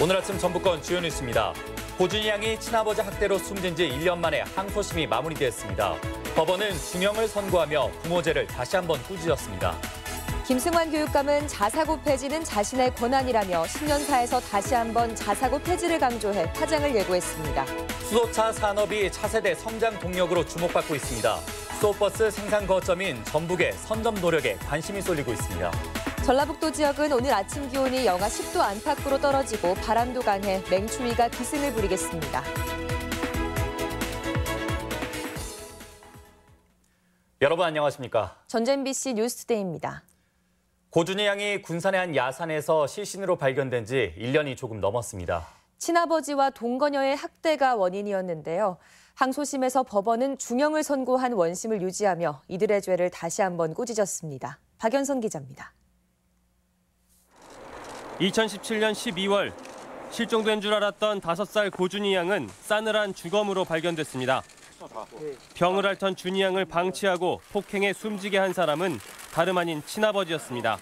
오늘 아침 전북권 주요 뉴스입니다. 고준희 양이 친아버지 학대로 숨진 지 1년 만에 항소심이 마무리됐습니다. 법원은 중형을 선고하며 부모죄를 다시 한번 꾸짖었습니다. 김승환 교육감은 자사고 폐지는 자신의 권한이라며 10년사에서 다시 한번 자사고 폐지를 강조해 파장을 예고했습니다. 수소차 산업이 차세대 성장 동력으로 주목받고 있습니다. 수소버스 생산 거점인 전북의 선점 노력에 관심이 쏠리고 있습니다. 전라북도 지역은 오늘 아침 기온이 영하 10도 안팎으로 떨어지고 바람도 강해 맹추위가 기승을 부리겠습니다. 여러분 안녕하십니까? 전주 MBC 뉴스투데이입니다. 고준희 양이 군산의 한 야산에서 시신으로 발견된 지 1년이 조금 넘었습니다. 친아버지와 동거녀의 학대가 원인이었는데요. 항소심에서 법원은 중형을 선고한 원심을 유지하며 이들의 죄를 다시 한번 꾸짖었습니다. 박연선 기자입니다. 2017년 12월 실종된 줄 알았던 5살 고준희 양은 싸늘한 주검으로 발견됐습니다. 병을 앓던 준희 양을 방치하고 폭행해 숨지게 한 사람은 다름 아닌 친아버지였습니다.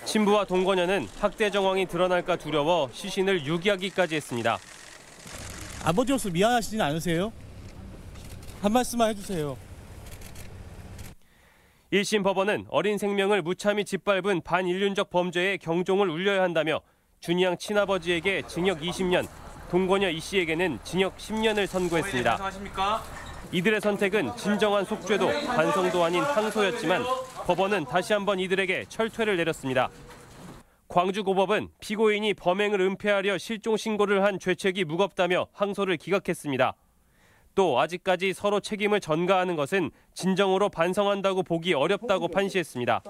친부와 동거녀는 학대 정황이 드러날까 두려워 시신을 유기하기까지 했습니다. 아버지로서 미안하시진 않으세요? 한 말씀만 해주세요. 1심 법원은 어린 생명을 무참히 짓밟은 반인륜적 범죄에 경종을 울려야 한다며 준희 양 친아버지에게 징역 20년, 동거녀 이 씨에게는 징역 10년을 선고했습니다. 이들의 선택은 진정한 속죄도 반성도 아닌 항소였지만 법원은 다시 한번 이들에게 철퇴를 내렸습니다. 광주고법은 피고인이 범행을 은폐하려 실종 신고를 한 죄책이 무겁다며 항소를 기각했습니다. 또 아직까지 서로 책임을 전가하는 것은 진정으로 반성한다고 보기 어렵다고 판시했습니다.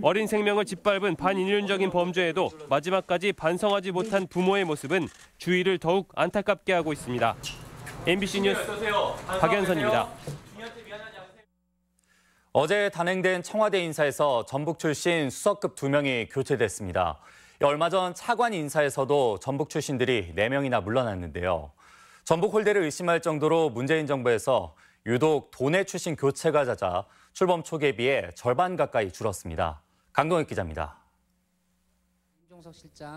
어린 생명을 짓밟은 반인륜적인 범죄에도 마지막까지 반성하지 못한 부모의 모습은 주위를 더욱 안타깝게 하고 있습니다. MBC 뉴스 박연선입니다. 어제 단행된 청와대 인사에서 전북 출신 수석급 2명이 교체됐습니다. 얼마 전 차관 인사에서도 전북 출신들이 4명이나 물러났는데요. 전북 홀대를 의심할 정도로 문재인 정부에서 유독 도내 출신 교체가 잦아 출범 초기에 비해 절반 가까이 줄었습니다. 강동혁 기자입니다.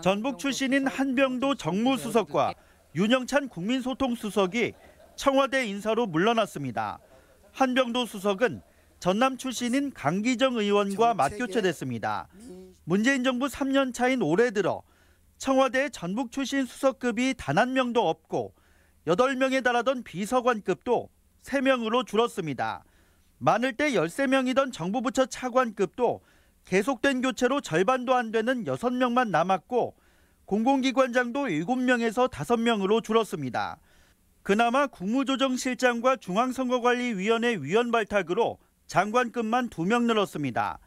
전북 출신인 한병도 정무수석과 윤영찬 국민소통수석이 청와대 인사로 물러났습니다. 한병도 수석은 전남 출신인 강기정 의원과 맞교체됐습니다. 문재인 정부 3년 차인 올해 들어 청와대 전북 출신 수석급이 단 한 명도 없고 8명에 달하던 비서관급도 3명으로 줄었습니다. 많을 때 13명이던 정부부처 차관급도 계속된 교체로 절반도 안 되는 6명만 남았고 공공기관장도 7명에서 5명으로 줄었습니다. 그나마 국무조정실장과 중앙선거관리위원회 위원 발탁으로 장관급만 2명 늘었습니다.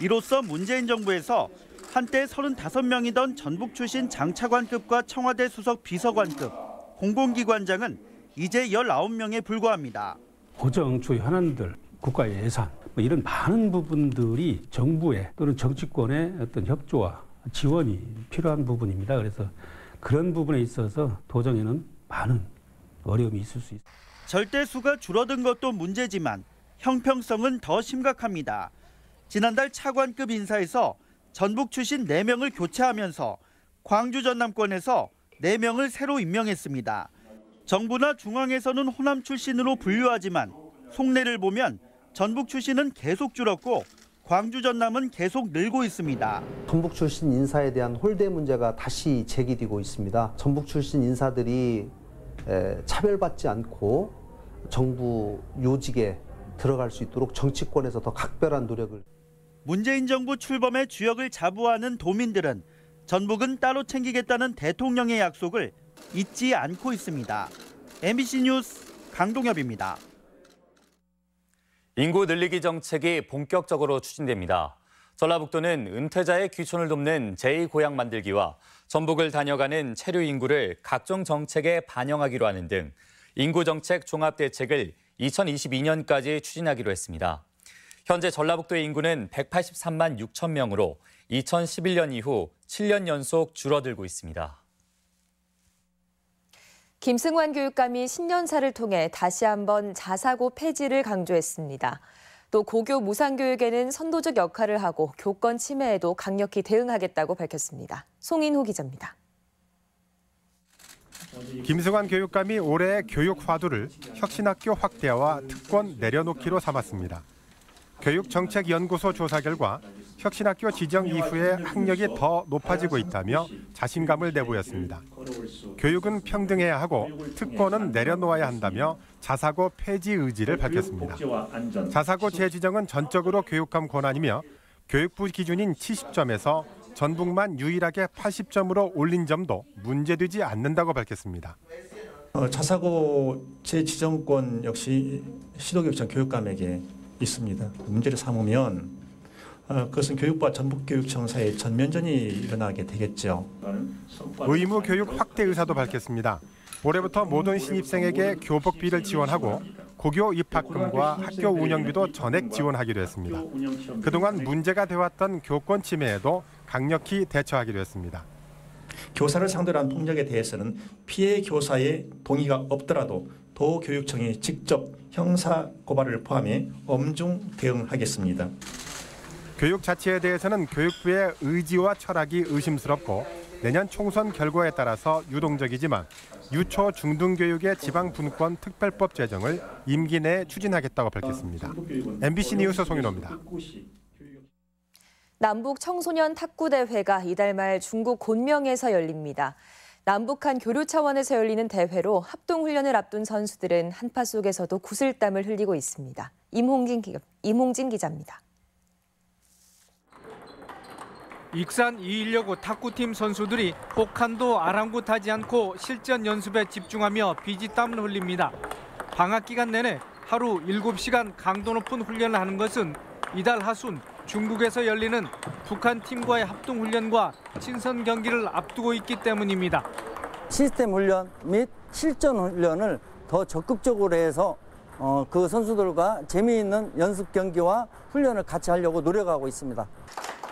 이로써 문재인 정부에서 한때 35명이던 전북 출신 장차관급과 청와대 수석 비서관급, 공공기관장은 이제 19명에 불과합니다. 고정 주요 현안들, 국가의 예산 이런 많은 부분들이 정부의 또는 정치권의 어떤 협조와 지원이 필요한 부분입니다. 그래서 그런 부분에 있어서 도정에는 많은 어려움이 있을 수 있습니다. 절대수가 줄어든 것도 문제지만 형평성은 더 심각합니다. 지난달 차관급 인사에서 전북 출신 4명을 교체하면서 광주 전남권에서 4명을 새로 임명했습니다. 정부나 중앙에서는 호남 출신으로 분류하지만 속내를 보면 전북 출신은 계속 줄었고 광주 전남은 계속 늘고 있습니다. 전북 출신 인사에 대한 홀대 문제가 다시 제기되고 있습니다. 전북 출신 인사들이 차별받지 않고 정부 요직에 들어갈 수 있도록 정치권에서 더 각별한 노력을. 문재인 정부 출범의 주역을 자부하는 도민들은 전북은 따로 챙기겠다는 대통령의 약속을 잊지 않고 있습니다. MBC 뉴스 강동엽입니다. 인구 늘리기 정책이 본격적으로 추진됩니다. 전라북도는 은퇴자의 귀촌을 돕는 제2고향 만들기와 전북을 다녀가는 체류 인구를 각종 정책에 반영하기로 하는 등 인구 정책 종합 대책을 2022년까지 추진하기로 했습니다. 현재 전라북도의 인구는 183만 6천 명으로 2011년 이후 7년 연속 줄어들고 있습니다. 김승환 교육감이 신년사를 통해 다시 한번 자사고 폐지를 강조했습니다. 또 고교 무상교육에는 선도적 역할을 하고 교권 침해에도 강력히 대응하겠다고 밝혔습니다. 송인호 기자입니다. 김승환 교육감이 올해의 교육 화두를 혁신학교 확대와 특권 내려놓기로 삼았습니다. 교육정책연구소 조사 결과 혁신학교 지정 이후에 학력이 더 높아지고 있다며 자신감을 내보였습니다. 교육은 평등해야 하고 특권은 내려놓아야 한다며 자사고 폐지 의지를 밝혔습니다. 자사고 재지정은 전적으로 교육감 권한이며 교육부 기준인 70점에서 전북만 유일하게 80점으로 올린 점도 문제되지 않는다고 밝혔습니다. 자사고 재지정권 역시 시도교육청 교육감에게 있습니다. 문제를 삼으면 그것은 교육부와 전북교육청 사이에 전면전이 일어나게 되겠죠. 의무 교육 확대 의사도 밝혔습니다. 올해부터 모든 신입생에게 교복비를 지원하고 고교 입학금과 학교 운영비도 전액 지원하기로 했습니다. 그동안 문제가 되었던 교권 침해에도 강력히 대처하기로 했습니다. 교사를 상대로 한 폭력에 대해서는 피해 교사의 동의가 없더라도 도교육청이 직접 형사 고발을 포함해 엄중 대응하겠습니다. 교육 자체에 대해서는 교육부의 의지와 철학이 의심스럽고 내년 총선 결과에 따라서 유동적이지만 유초 중등교육의 지방분권 특별법 제정을 임기 내에 추진하겠다고 밝혔습니다. MBC 뉴스 송윤호입니다. 남북 청소년 탁구대회가 이달 말 중국 곤명에서 열립니다. 남북한 교류 차원에서 열리는 대회로 합동훈련을 앞둔 선수들은 한파 속에서도 구슬땀을 흘리고 있습니다. 임홍진 기자입니다. 익산 216 탁구팀 선수들이 혹한도 아랑곳하지 않고 실전 연습에 집중하며 비지땀을 흘립니다. 방학 기간 내내 하루 7시간 강도 높은 훈련을 하는 것은 이달 하순 중국에서 열리는 북한 팀과의 합동훈련과 친선 경기를 앞두고 있기 때문입니다. 시스템 훈련 및 실전 훈련을 더 적극적으로 해서 그 선수들과 재미있는 연습 경기와 훈련을 같이 하려고 노력하고 있습니다.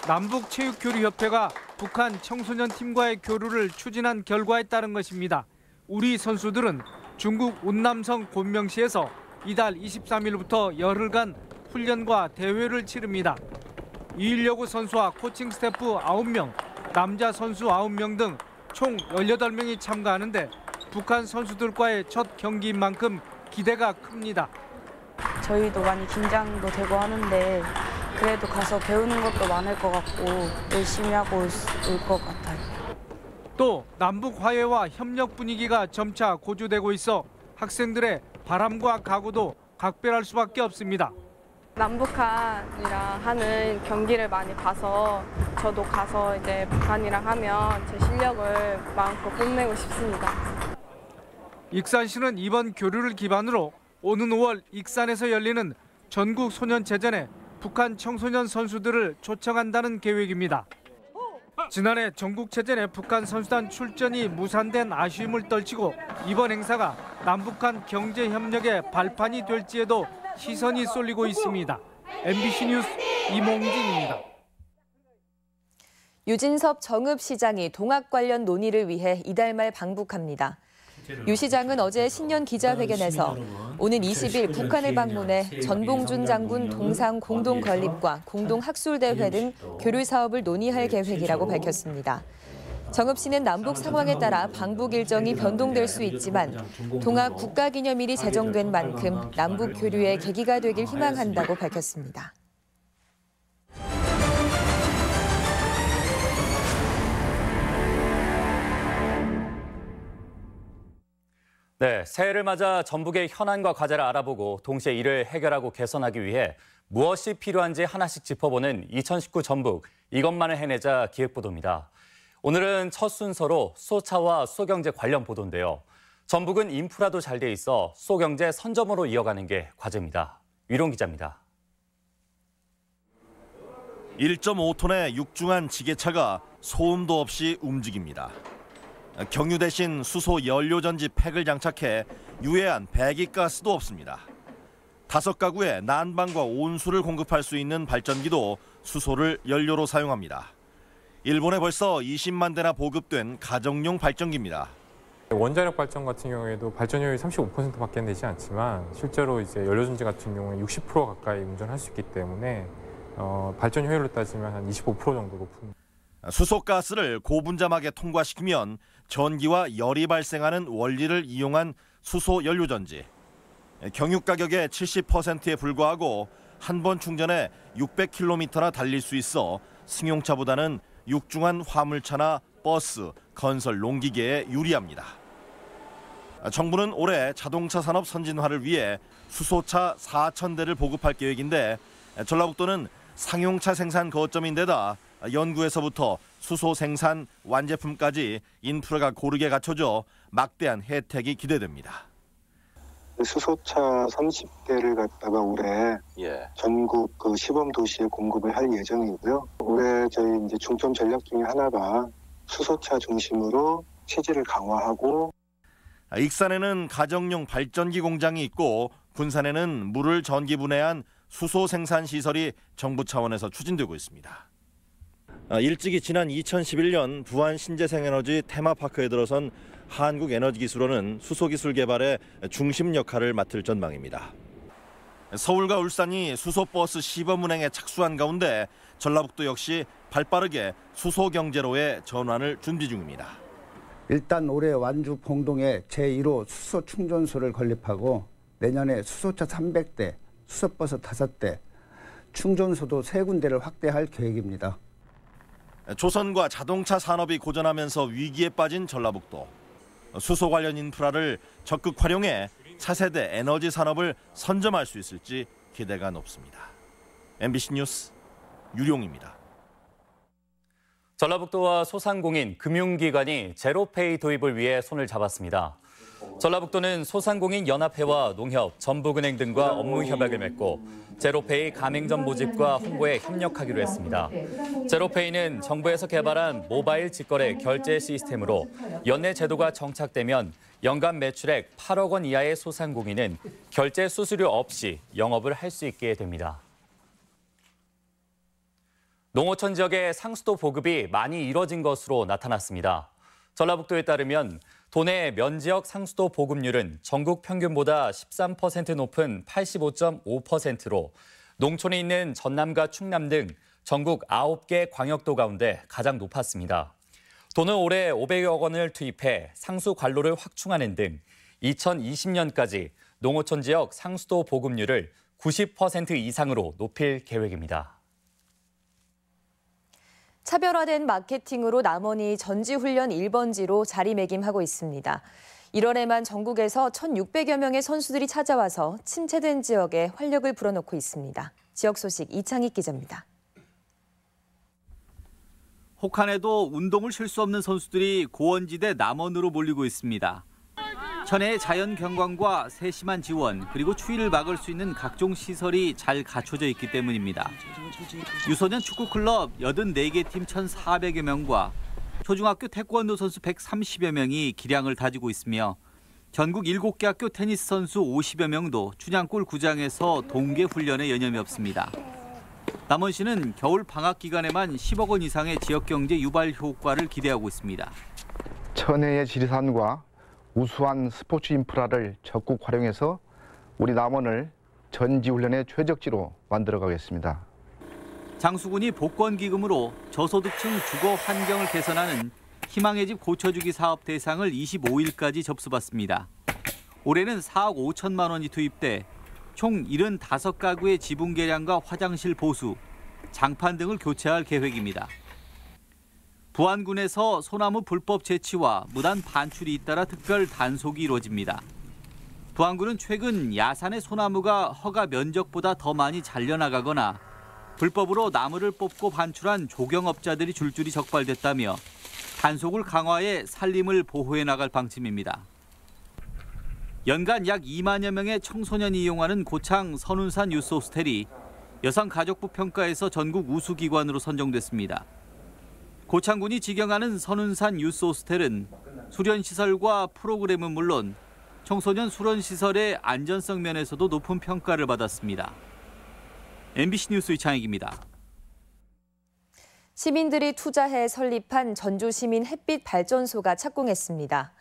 남북체육교류협회가 북한 청소년 팀과의 교류를 추진한 결과에 따른 것입니다. 우리 선수들은 중국 운남성 곤명시에서 이달 23일부터 열흘간 훈련과 대회를 치릅니다. 216 선수와 코칭 스태프 9명, 남자 선수 9명 등 총 18명이 참가하는데 북한 선수들과의 첫 경기인 만큼 기대가 큽니다. 저희도 많이 긴장도 되고 하는데 그래도 가서 배우는 것도 많을 것 같고 열심히 하고 올 것 같아요. 또 남북 화해와 협력 분위기가 점차 고조되고 있어 학생들의 바람과 각오도 각별할 수밖에 없습니다. 남북한이랑 하는 경기를 많이 봐서 저도 가서 이제 북한이랑 하면 제 실력을 마음껏 뽐내고 싶습니다. 익산시는 이번 교류를 기반으로 오는 5월 익산에서 열리는 전국 소년체전에 북한 청소년 선수들을 초청한다는 계획입니다. 지난해 전국체전에 북한 선수단 출전이 무산된 아쉬움을 떨치고 이번 행사가 남북한 경제협력의 발판이 될지에도 시선이 쏠리고 있습니다. MBC 뉴스 임홍진입니다. 유진섭 정읍시장이 동학 관련 논의를 위해 이달 말 방북합니다. 유 시장은 어제 신년 기자회견에서 오는 20일 북한을 방문해 전봉준 장군 동상 공동 건립과 공동 학술대회 등 교류 사업을 논의할 계획이라고 밝혔습니다. 정읍 씨는 남북 상황에 따라 방북 일정이 변동될 수 있지만 동학 국가기념일이 제정된 만큼 남북 교류의 계기가 되길 희망한다고 밝혔습니다. 네, 새해를 맞아 전북의 현안과 과제를 알아보고 동시에 이를 해결하고 개선하기 위해 무엇이 필요한지 하나씩 짚어보는 2019 전북 이것만을 해내자 기획보도입니다. 오늘은 첫 순서로 수소차와 수소경제 관련 보도인데요. 전북은 인프라도 잘 돼 있어 수소경제 선점으로 이어가는 게 과제입니다. 위론 기자입니다. 1.5톤의 육중한 지게차가 소음도 없이 움직입니다. 경유 대신 수소 연료전지 팩을 장착해 유해한 배기가스도 없습니다. 5가구에 난방과 온수를 공급할 수 있는 발전기도 수소를 연료로 사용합니다. 일본에 벌써 20만 대나 보급된 가정용 발전기입니다. 원자력 발전 같은 경우에도 발전 효율이 35%밖에 되지 않지만 실제로 이제 연료전지 같은 경우는 60% 가까이 운전할 수 있기 때문에 발전 효율로 따지면 한 25% 정도 높은. 수소가스를 고분자막에 통과시키면 전기와 열이 발생하는 원리를 이용한 수소 연료전지. 경유 가격의 70%에 불과하고 한 번 충전에 600km나 달릴 수 있어 승용차보다는 육중한 화물차나 버스, 건설, 농기계에 유리합니다. 정부는 올해 자동차 산업 선진화를 위해 수소차 4,000대를 보급할 계획인데 전라북도는 상용차 생산 거점인데다 연구에서부터 수소 생산, 완제품까지 인프라가 고르게 갖춰져 막대한 혜택이 기대됩니다. 수소차 30대를 갖다가 올해 전국 시범 도시에 공급을 할 예정이고요. 올해 저희 이제 중점 전략 중에 하나가 수소차 중심으로 체질을 강화하고. 익산에는 가정용 발전기 공장이 있고 군산에는 물을 전기 분해한 수소 생산 시설이 정부 차원에서 추진되고 있습니다. 일찍이 지난 2011년 부안 신재생에너지 테마파크에 들어선 한국에너지기술원은 수소기술 개발의 중심 역할을 맡을 전망입니다. 서울과 울산이 수소버스 시범 운행에 착수한 가운데 전라북도 역시 발빠르게 수소경제로의 전환을 준비 중입니다. 일단 올해 완주 봉동에 제1호 수소 충전소를 건립하고 내년에 수소차 300대, 수소버스 5대, 충전소도 3군데를 확대할 계획입니다. 조선과 자동차 산업이 고전하면서 위기에 빠진 전라북도. 수소 관련 인프라를 적극 활용해 차세대 에너지 산업을 선점할 수 있을지 기대가 높습니다. MBC 뉴스 유룡입니다. 전라북도와 소상공인, 금융기관이 제로페이 도입을 위해 손을 잡았습니다. 전라북도는 소상공인 연합회와 농협, 전북은행 등과 업무 협약을 맺고 제로페이 가맹점 모집과 홍보에 협력하기로 했습니다. 제로페이는 정부에서 개발한 모바일 직거래 결제 시스템으로 연내 제도가 정착되면 연간 매출액 8억 원 이하의 소상공인은 결제 수수료 없이 영업을 할 수 있게 됩니다. 농어촌 지역의 상수도 보급이 많이 이뤄진 것으로 나타났습니다. 전라북도에 따르면 도내 면지역 상수도 보급률은 전국 평균보다 13% 높은 85.5%로 농촌에 있는 전남과 충남 등 전국 9개 광역도 가운데 가장 높았습니다. 도는 올해 500억 원을 투입해 상수 관로를 확충하는 등 2020년까지 농어촌 지역 상수도 보급률을 90% 이상으로 높일 계획입니다. 차별화된 마케팅으로 남원이 전지훈련 1번지로 자리매김하고 있습니다. 1월에만 전국에서 1,600여 명의 선수들이 찾아와서 침체된 지역에 활력을 불어넣고 있습니다. 지역 소식 이창익 기자입니다. 혹한에도 운동을 쉴 수 없는 선수들이 고원지대 남원으로 몰리고 있습니다. 천혜의 자연 경관과 세심한 지원 그리고 추위를 막을 수 있는 각종 시설이 잘 갖춰져 있기 때문입니다. 유소년 축구클럽 84개 팀 1,400여 명과 초중학교 태권도 선수 130여 명이 기량을 다지고 있으며 전국 7개 학교 테니스 선수 50여 명도 춘향골 구장에서 동계 훈련에 여념이 없습니다. 남원시는 겨울 방학 기간에만 10억 원 이상의 지역 경제 유발 효과를 기대하고 있습니다. 천혜의 지리산과 우수한 스포츠 인프라를 적극 활용해서 우리 남원을 전지훈련의 최적지로 만들어가겠습니다. 장수군이 복권기금으로 저소득층 주거 환경을 개선하는 희망의 집 고쳐주기 사업 대상을 25일까지 접수받습니다. 올해는 4억 5천만 원이 투입돼 총 75가구의 지붕 개량과 화장실 보수, 장판 등을 교체할 계획입니다. 부안군에서 소나무 불법 채취와 무단 반출이 잇따라 특별 단속이 이루어집니다. 부안군은 최근 야산의 소나무가 허가 면적보다 더 많이 잘려나가거나 불법으로 나무를 뽑고 반출한 조경업자들이 줄줄이 적발됐다며 단속을 강화해 산림을 보호해 나갈 방침입니다. 연간 약 2만여 명의 청소년이 이용하는 고창 선운산 유스호스텔이 여성가족부 평가에서 전국 우수기관으로 선정됐습니다. 고창군이 직영하는 선운산 유스호스텔은 수련시설과 프로그램은 물론 청소년 수련시설의 안전성 면에서도 높은 평가를 받았습니다. MBC 뉴스 이창익입니다. 시민들이 투자해 설립한 전주시민 햇빛 발전소가 착공했습니다.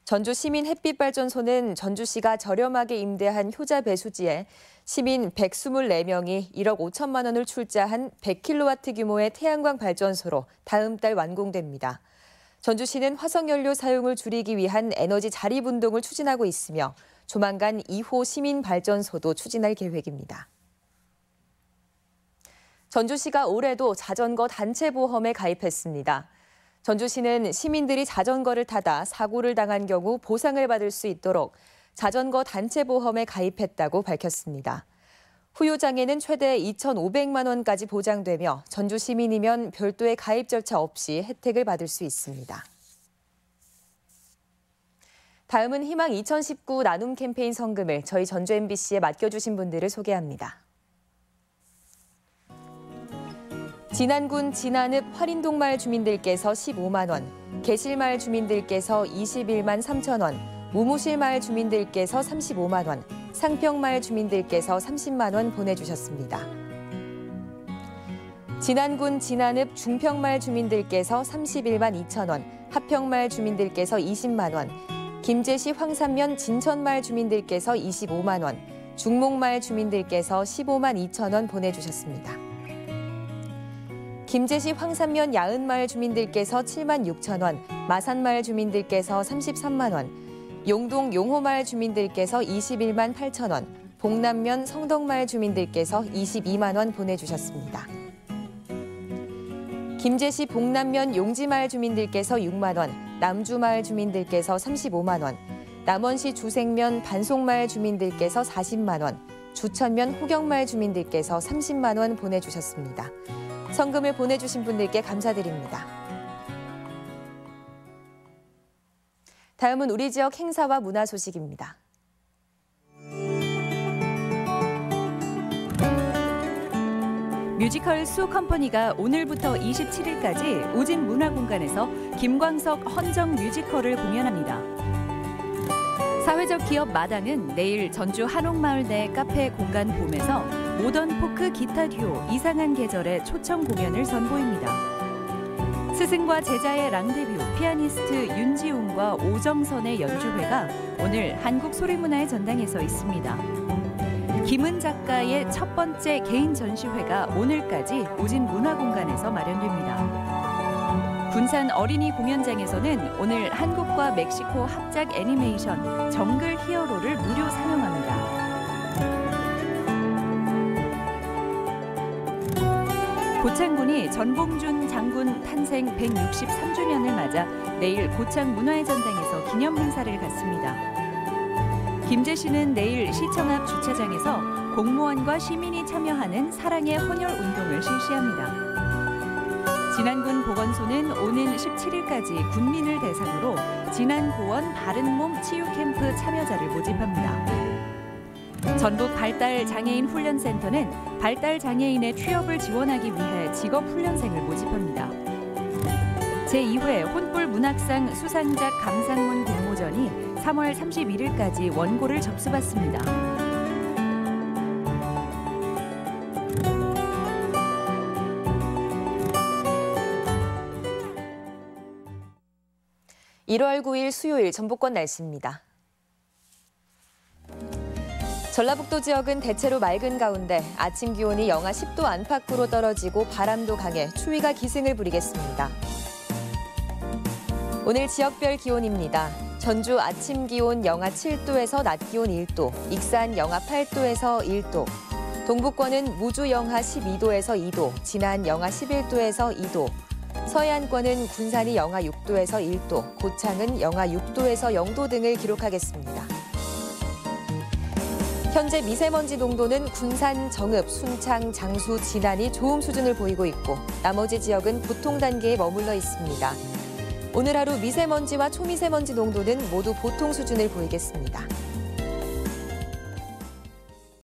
전주 시민 햇빛발전소는 전주시가 저렴하게 임대한 효자 배수지에 시민 124명이 1억 5천만 원을 출자한 100kW 규모의 태양광 발전소로 다음 달 완공됩니다. 전주시는 화석연료 사용을 줄이기 위한 에너지 자립운동을 추진하고 있으며 조만간 2호 시민발전소도 추진할 계획입니다. 전주시가 올해도 자전거 단체 보험에 가입했습니다. 전주시는 시민들이 자전거를 타다 사고를 당한 경우 보상을 받을 수 있도록 자전거 단체 보험에 가입했다고 밝혔습니다. 후유장애는 최대 2,500만 원까지 보장되며 전주 시민이면 별도의 가입 절차 없이 혜택을 받을 수 있습니다. 다음은 희망 2019 나눔 캠페인 성금을 저희 전주 MBC에 맡겨주신 분들을 소개합니다. 진안군 진안읍 활인동마을 주민들께서 15만 원, 계실마을 주민들께서 21만 3천 원, 무무실마을 주민들께서 35만 원, 상평마을 주민들께서 30만 원 보내주셨습니다. 진안군 진안읍 중평마을 주민들께서 31만 2천 원, 하평마을 주민들께서 20만 원, 김제시 황산면 진천마을 주민들께서 25만 원, 중목마을 주민들께서 15만 2천 원 보내주셨습니다. 김제시 황산면 야은마을 주민들께서 7만 6천 원, 마산마을 주민들께서 33만 원, 용동 용호마을 주민들께서 21만 8천 원, 봉남면 성덕마을 주민들께서 22만 원 보내주셨습니다. 김제시 봉남면 용지마을 주민들께서 6만 원, 남주마을 주민들께서 35만 원, 남원시 주생면 반송마을 주민들께서 40만 원, 주천면 호경마을 주민들께서 30만 원 보내주셨습니다. 성금을 보내주신 분들께 감사드립니다. 다음은 우리 지역 행사와 문화 소식입니다. 뮤지컬 수컴퍼니가 오늘부터 27일까지 우진문화공간에서 김광석 헌정 뮤지컬을 공연합니다. 사회적 기업 마당은 내일 전주 한옥마을 내 카페 공간 봄에서 모던 포크 기타 듀오 이상한 계절의 초청 공연을 선보입니다. 스승과 제자의 랑데뷰 피아니스트 윤지웅과 오정선의 연주회가 오늘 한국소리문화의 전당에서 있습니다. 김은 작가의 첫 번째 개인 전시회가 오늘까지 우진문화공간에서 마련됩니다. 군산 어린이 공연장에서는 오늘 한국과 멕시코 합작 애니메이션 정글 히어로를 무료 상영합니다. 고창군이 전봉준 장군 탄생 163주년을 맞아 내일 고창 문화의 전당에서 기념 행사를 갖습니다. 김제시는 내일 시청 앞 주차장에서 공무원과 시민이 참여하는 사랑의 헌혈 운동을 실시합니다. 진안군 보건소는 오는 17일까지 군민을 대상으로 진안고원 바른몸 치유 캠프 참여자를 모집합니다. 전북 발달장애인 훈련센터는 발달장애인의 취업을 지원하기 위해 직업훈련생을 모집합니다. 제2회 혼불 문학상 수상작 감상문 공모전이 3월 31일까지 원고를 접수받습니다. (1월 9일) 수요일 전북권 날씨입니다. 전라북도 지역은 대체로 맑은 가운데 아침 기온이 영하 10도 안팎으로 떨어지고 바람도 강해 추위가 기승을 부리겠습니다. 오늘 지역별 기온입니다. 전주 아침 기온 영하 7도에서 낮 기온 1도, 익산 영하 8도에서 1도, 동북권은 무주 영하 12도에서 2도, 진안 영하 11도에서 2도, 서해안권은 군산이 영하 6도에서 1도, 고창은 영하 6도에서 0도 등을 기록하겠습니다. 현재 미세먼지 농도는 군산, 정읍, 순창, 장수, 진안이 좋음 수준을 보이고 있고 나머지 지역은 보통 단계에 머물러 있습니다. 오늘 하루 미세먼지와 초미세먼지 농도는 모두 보통 수준을 보이겠습니다.